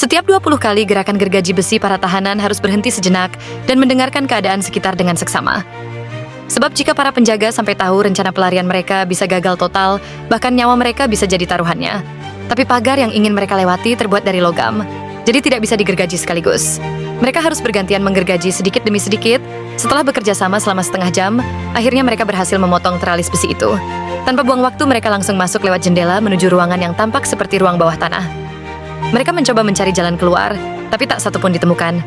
Setiap 20 kali gerakan gergaji besi, para tahanan harus berhenti sejenak dan mendengarkan keadaan sekitar dengan seksama. Sebab jika para penjaga sampai tahu rencana pelarian mereka bisa gagal total, bahkan nyawa mereka bisa jadi taruhannya. Tapi pagar yang ingin mereka lewati terbuat dari logam, jadi tidak bisa digergaji sekaligus. Mereka harus bergantian menggergaji sedikit demi sedikit. Setelah bekerja sama selama setengah jam, akhirnya mereka berhasil memotong teralis besi itu. Tanpa buang waktu, mereka langsung masuk lewat jendela menuju ruangan yang tampak seperti ruang bawah tanah. Mereka mencoba mencari jalan keluar, tapi tak satu pun ditemukan.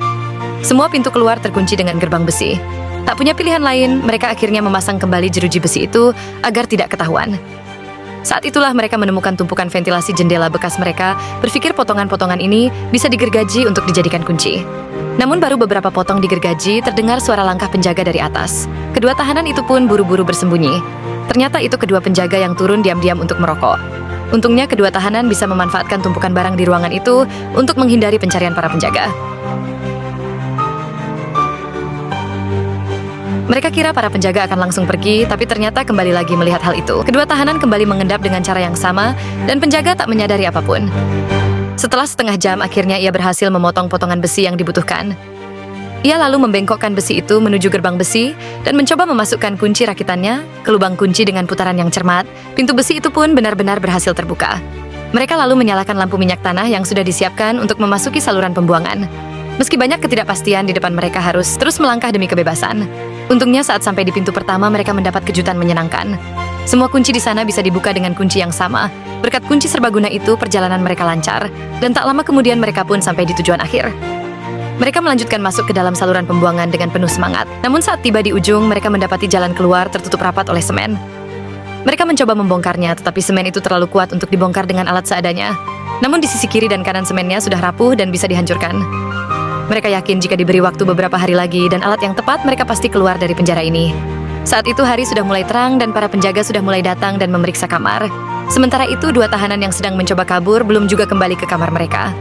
Semua pintu keluar terkunci dengan gerbang besi. Tak punya pilihan lain, mereka akhirnya memasang kembali jeruji besi itu agar tidak ketahuan. Saat itulah mereka menemukan tumpukan ventilasi jendela bekas mereka, berpikir potongan-potongan ini bisa digergaji untuk dijadikan kunci. Namun baru beberapa potong digergaji, terdengar suara langkah penjaga dari atas. Kedua tahanan itu pun buru-buru bersembunyi. Ternyata itu kedua penjaga yang turun diam-diam untuk merokok. Untungnya kedua tahanan bisa memanfaatkan tumpukan barang di ruangan itu untuk menghindari pencarian para penjaga. Mereka kira para penjaga akan langsung pergi, tapi ternyata kembali lagi melihat hal itu. Kedua tahanan kembali mengendap dengan cara yang sama, dan penjaga tak menyadari apapun. Setelah setengah jam, akhirnya ia berhasil memotong potongan besi yang dibutuhkan. Ia lalu membengkokkan besi itu menuju gerbang besi, dan mencoba memasukkan kunci rakitannya ke lubang kunci dengan putaran yang cermat. Pintu besi itu pun benar-benar berhasil terbuka. Mereka lalu menyalakan lampu minyak tanah yang sudah disiapkan untuk memasuki saluran pembuangan. Meski banyak ketidakpastian, di depan mereka harus terus melangkah demi kebebasan. Untungnya saat sampai di pintu pertama, mereka mendapat kejutan menyenangkan. Semua kunci di sana bisa dibuka dengan kunci yang sama. Berkat kunci serbaguna itu, perjalanan mereka lancar, dan tak lama kemudian mereka pun sampai di tujuan akhir. Mereka melanjutkan masuk ke dalam saluran pembuangan dengan penuh semangat. Namun saat tiba di ujung, mereka mendapati jalan keluar tertutup rapat oleh semen. Mereka mencoba membongkarnya, tetapi semen itu terlalu kuat untuk dibongkar dengan alat seadanya. Namun di sisi kiri dan kanan semennya sudah rapuh dan bisa dihancurkan. Mereka yakin jika diberi waktu beberapa hari lagi dan alat yang tepat, mereka pasti keluar dari penjara ini. Saat itu hari sudah mulai terang dan para penjaga sudah mulai datang dan memeriksa kamar. Sementara itu, dua tahanan yang sedang mencoba kabur belum juga kembali ke kamar mereka.